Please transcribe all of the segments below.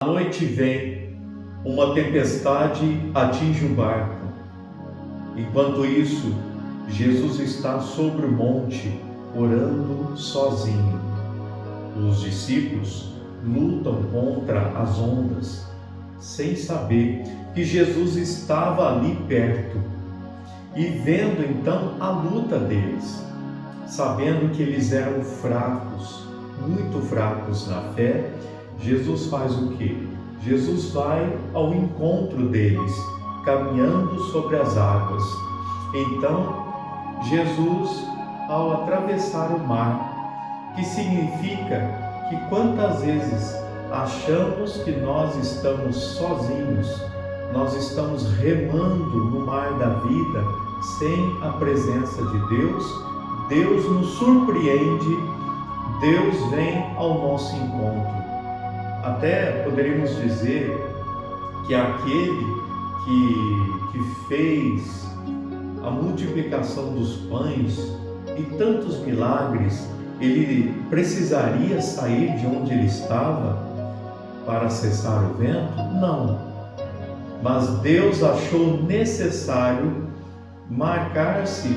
A noite vem, uma tempestade atinge o barco. Enquanto isso, Jesus está sobre o monte, orando sozinho. Os discípulos lutam contra as ondas, sem saber que Jesus estava ali perto. E vendo então a luta deles, sabendo que eles eram fracos, muito fracos na fé, Jesus faz o quê? Jesus vai ao encontro deles, caminhando sobre as águas. Então, Jesus, ao atravessar o mar, que significa que quantas vezes achamos que nós estamos sozinhos, nós estamos remando no mar da vida sem a presença de Deus, Deus nos surpreende, Deus vem ao nosso encontro. Até poderíamos dizer que aquele que fez a multiplicação dos pães e tantos milagres, ele precisaria sair de onde ele estava para cessar o vento? Não. Mas Deus achou necessário marcar-se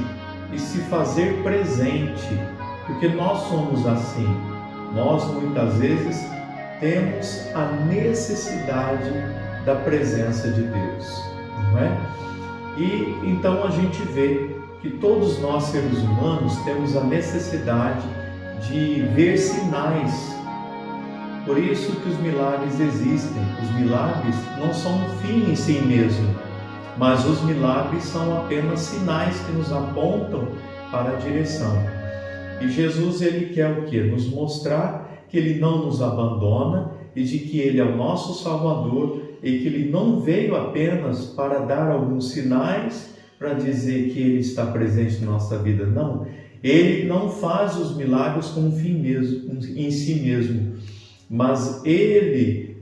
e se fazer presente, porque nós somos assim. Nós muitas vezes temos a necessidade da presença de Deus, não é? E então a gente vê que todos nós seres humanos temos a necessidade de ver sinais. Por isso que os milagres existem. Os milagres não são um fim em si mesmo, mas os milagres são apenas sinais que nos apontam para a direção. E Jesus, ele quer o quê? Nos mostrar que ele não nos abandona e de que ele é o nosso Salvador e que ele não veio apenas para dar alguns sinais para dizer que ele está presente na nossa vida. Não, ele não faz os milagres como um fim mesmo, em si mesmo, mas ele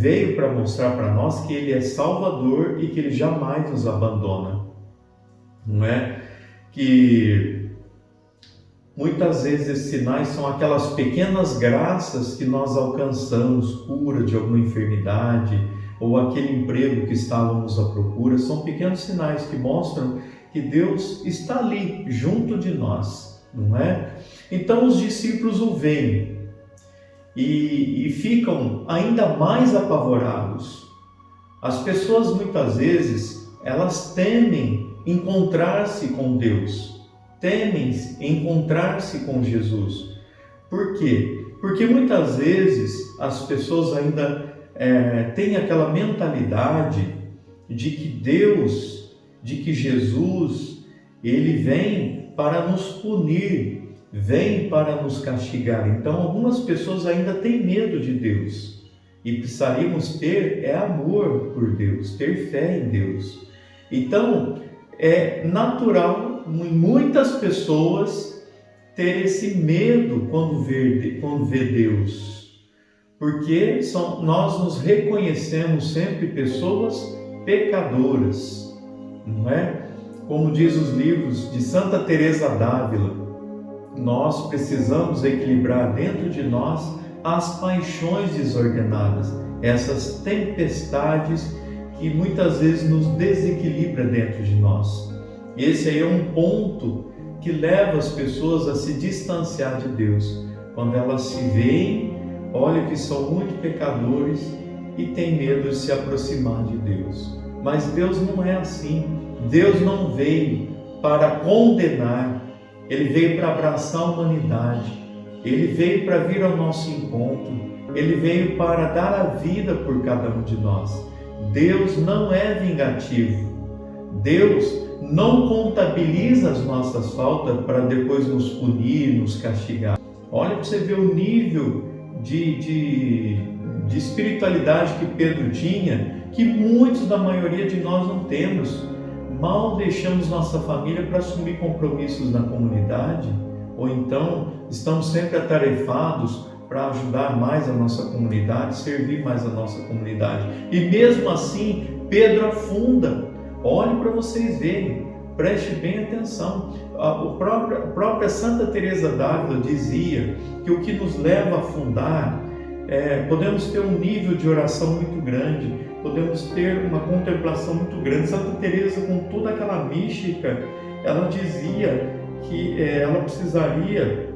veio para mostrar para nós que ele é Salvador e que ele jamais nos abandona. Não é? Que muitas vezes esses sinais são aquelas pequenas graças que nós alcançamos, cura de alguma enfermidade ou aquele emprego que estávamos à procura, são pequenos sinais que mostram que Deus está ali, junto de nós, não é? Então os discípulos o veem e ficam ainda mais apavorados. As pessoas muitas vezes, elas temem encontrar-se com Deus, temem encontrar-se com Jesus. Por quê? Porque muitas vezes as pessoas ainda têm aquela mentalidade de que Deus, de que Jesus, ele vem para nos punir, vem para nos castigar. Então algumas pessoas ainda têm medo de Deus e precisaríamos ter amor por Deus, ter fé em Deus. Então é natural em muitas pessoas ter esse medo quando vê Deus, porque nós nos reconhecemos sempre pessoas pecadoras, não é? Como diz os livros de Santa Teresa d'Ávila, nós precisamos equilibrar dentro de nós as paixões desordenadas, essas tempestades que muitas vezes nos desequilibram dentro de nós. E esse aí é um ponto que leva as pessoas a se distanciar de Deus, quando elas se veem, olham que são muito pecadores e têm medo de se aproximar de Deus. Mas Deus não é assim. Deus não veio para condenar, Ele veio para abraçar a humanidade, Ele veio para vir ao nosso encontro, Ele veio para dar a vida por cada um de nós. Deus não é vingativo, Deus não contabiliza as nossas faltas para depois nos punir, nos castigar. Olha para você ver o nível de espiritualidade que Pedro tinha, que muitos da maioria de nós não temos. Mal deixamos nossa família para assumir compromissos na comunidade, ou então estamos sempre atarefados para ajudar mais a nossa comunidade, servir mais a nossa comunidade. E mesmo assim, Pedro afunda. Olhe para vocês verem, preste bem atenção. A própria Santa Teresa d'Ávila dizia que o que nos leva a afundar podemos ter um nível de oração muito grande, podemos ter uma contemplação muito grande. Santa Teresa, com toda aquela mística, ela dizia que ela precisaria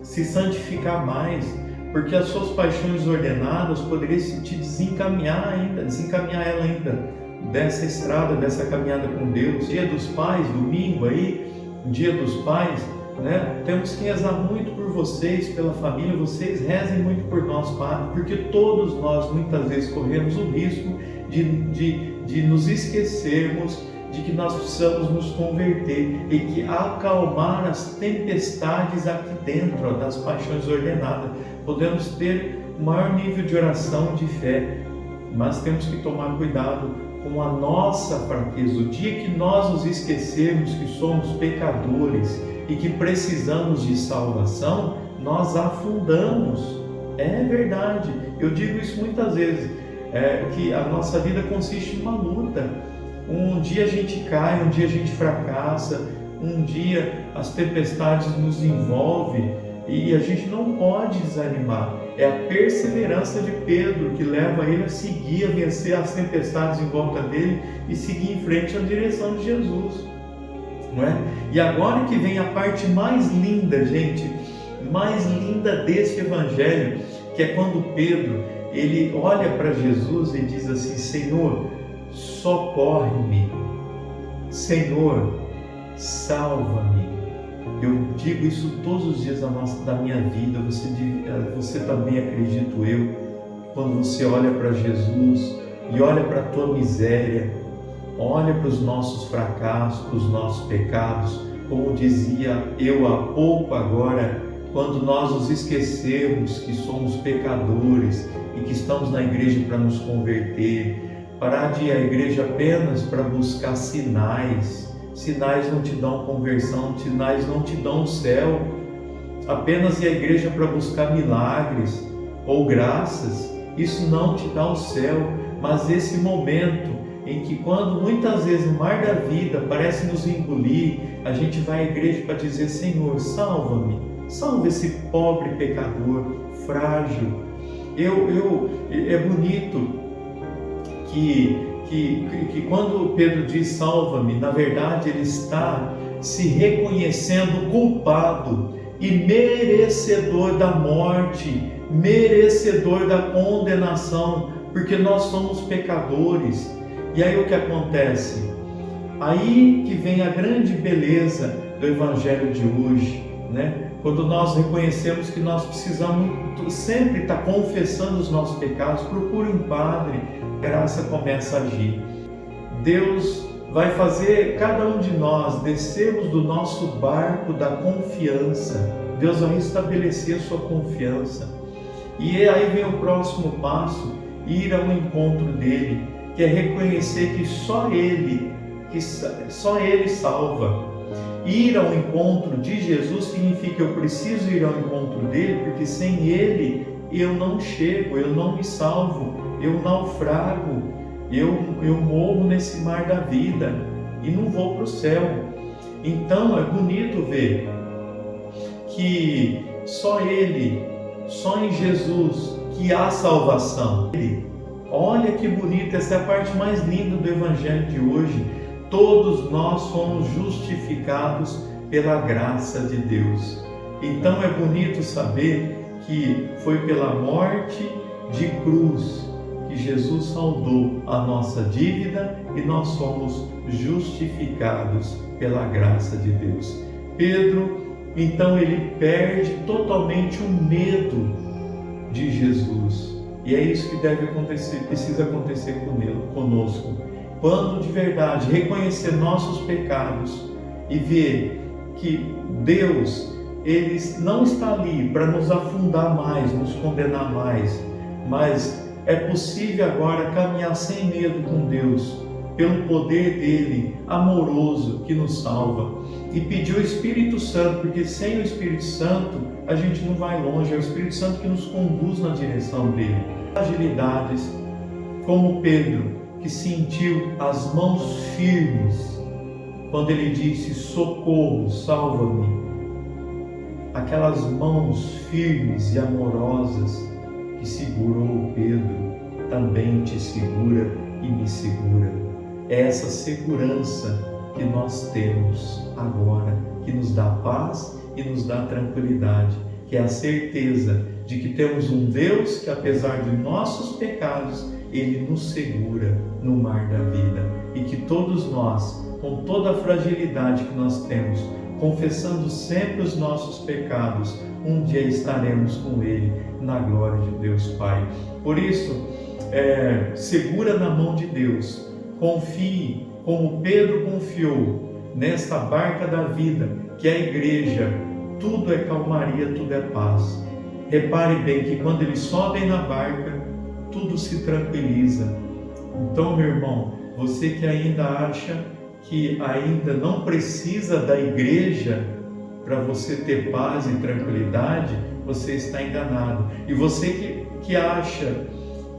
se santificar mais, porque as suas paixões ordenadas poderiam te desencaminhar ela ainda dessa estrada, dessa caminhada com Deus. Dia dos Pais, domingo aí, Dia dos Pais, né? Temos que rezar muito por vocês, pela família. Vocês rezem muito por nós, Padre, porque todos nós muitas vezes corremos o risco de nos esquecermos de que nós precisamos nos converter e que acalmar as tempestades aqui dentro das paixões ordenadas. Podemos ter um maior nível de oração, de fé, mas temos que tomar cuidado com a nossa fraqueza. O dia que nós nos esquecermos que somos pecadores e que precisamos de salvação, nós afundamos. É verdade, eu digo isso muitas vezes, que a nossa vida consiste em uma luta. Um dia a gente cai, um dia a gente fracassa, um dia as tempestades nos envolvem e a gente não pode desanimar. É a perseverança de Pedro que leva ele a seguir, a vencer as tempestades em volta dele e seguir em frente na direção de Jesus, não é? E agora que vem a parte mais linda, gente, mais linda deste evangelho, que é quando Pedro, ele olha para Jesus e diz assim: Senhor, socorre-me, Senhor, salva-me. Eu digo isso todos os dias da minha vida. Você também, acredito eu, quando você olha para Jesus e olha para a tua miséria, olha para os nossos fracassos, para os nossos pecados, como dizia eu há pouco agora, quando nós nos esquecemos que somos pecadores e que estamos na igreja para nos converter. Parar de ir à igreja apenas para buscar sinais. Sinais não te dão conversão, sinais não te dão o céu. Apenas ir à igreja para buscar milagres ou graças, isso não te dá o céu. Mas esse momento em que, quando muitas vezes o mar da vida parece nos engolir, a gente vai à igreja para dizer: Senhor, salva-me, salva esse pobre pecador, frágil. É bonito que quando Pedro diz salva-me, na verdade ele está se reconhecendo culpado e merecedor da morte, merecedor da condenação, porque nós somos pecadores. E aí o que acontece? Aí que vem a grande beleza do Evangelho de hoje, né? Quando nós reconhecemos que nós precisamos sempre estar confessando os nossos pecados, procure um padre, a graça começa a agir. Deus vai fazer cada um de nós descermos do nosso barco da confiança. Deus vai restabelecer a sua confiança. E aí vem o próximo passo, ir ao encontro dele, que é reconhecer que só Ele salva. Ir ao encontro de Jesus significa que eu preciso ir ao encontro dele, porque sem Ele eu não chego, eu não me salvo, eu naufrago, eu morro nesse mar da vida e não vou para o céu. Então é bonito ver que só Ele, só em Jesus que há salvação. Olha que bonito, essa é a parte mais linda do Evangelho de hoje. Todos nós somos justificados pela graça de Deus. Então é bonito saber que foi pela morte de cruz que Jesus saldou a nossa dívida e nós somos justificados pela graça de Deus. Pedro, então, ele perde totalmente o medo de Jesus. E é isso que deve acontecer, precisa acontecer conosco. Quando de verdade reconhecer nossos pecados e ver que Deus, Ele não está ali para nos afundar mais, nos condenar mais, mas é possível agora caminhar sem medo com Deus, pelo poder dele amoroso que nos salva, e pedir o Espírito Santo, porque sem o Espírito Santo a gente não vai longe. É o Espírito Santo que nos conduz na direção dele. Agilidades, como Pedro, que sentiu as mãos firmes quando ele disse: socorro, salva-me. Aquelas mãos firmes e amorosas que segurou Pedro também te segura e me segura. É essa segurança que nós temos agora, que nos dá paz e nos dá tranquilidade, que é a certeza de que temos um Deus que, apesar de nossos pecados, Ele nos segura no mar da vida, e que todos nós, com toda a fragilidade que nós temos, confessando sempre os nossos pecados, um dia estaremos com Ele na glória de Deus Pai. Por isso, segura na mão de Deus, confie como Pedro confiou nesta barca da vida, que é a igreja. Tudo é calmaria, tudo é paz. Repare bem que quando eles sobem na barca, tudo se tranquiliza. Então, meu irmão, você que ainda acha que ainda não precisa da igreja para você ter paz e tranquilidade, você está enganado. E você que acha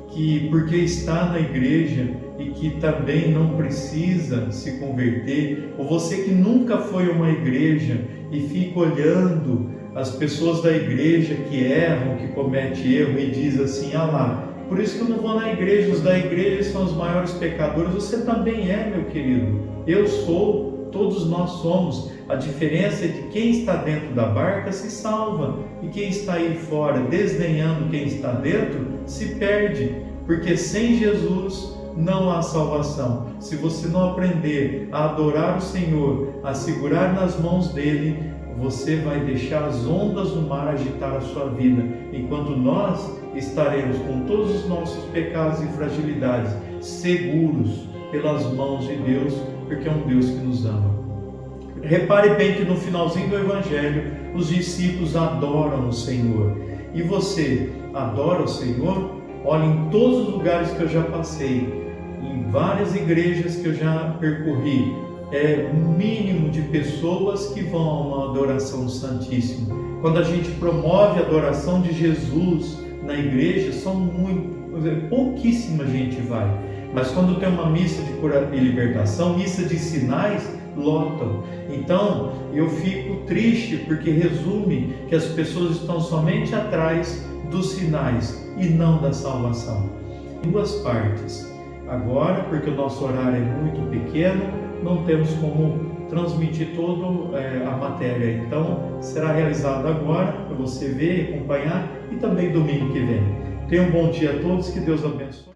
que porque está na igreja e que também não precisa se converter, ou você que nunca foi a uma igreja e fica olhando as pessoas da igreja que erram, que cometem erro e diz assim: ah lá, por isso que eu não vou na igreja, os da igreja são os maiores pecadores. Você também é, meu querido, eu sou, todos nós somos. A diferença é de quem está dentro da barca se salva, e quem está aí fora desdenhando quem está dentro se perde, porque sem Jesus não há salvação. Se você não aprender a adorar o Senhor, a segurar nas mãos dele, você vai deixar as ondas do mar agitar a sua vida, enquanto nós estaremos com todos os nossos pecados e fragilidades seguros pelas mãos de Deus, porque é um Deus que nos ama. Repare bem que no finalzinho do Evangelho, os discípulos adoram o Senhor. E você adora o Senhor? Olha, em todos os lugares que eu já passei, em várias igrejas que eu já percorri, é um mínimo de pessoas que vão a uma adoração do Santíssimo. Quando a gente promove a adoração de Jesus na igreja, pouquíssima gente vai. Mas quando tem uma missa de cura e libertação, missa de sinais, lotam. Então eu fico triste, porque resume que as pessoas estão somente atrás dos sinais e não da salvação. Duas partes. Agora, porque o nosso horário é muito pequeno, não temos como transmitir toda a matéria. Então será realizado agora para você ver e acompanhar, e também domingo que vem. Tenham um bom dia a todos, que Deus abençoe.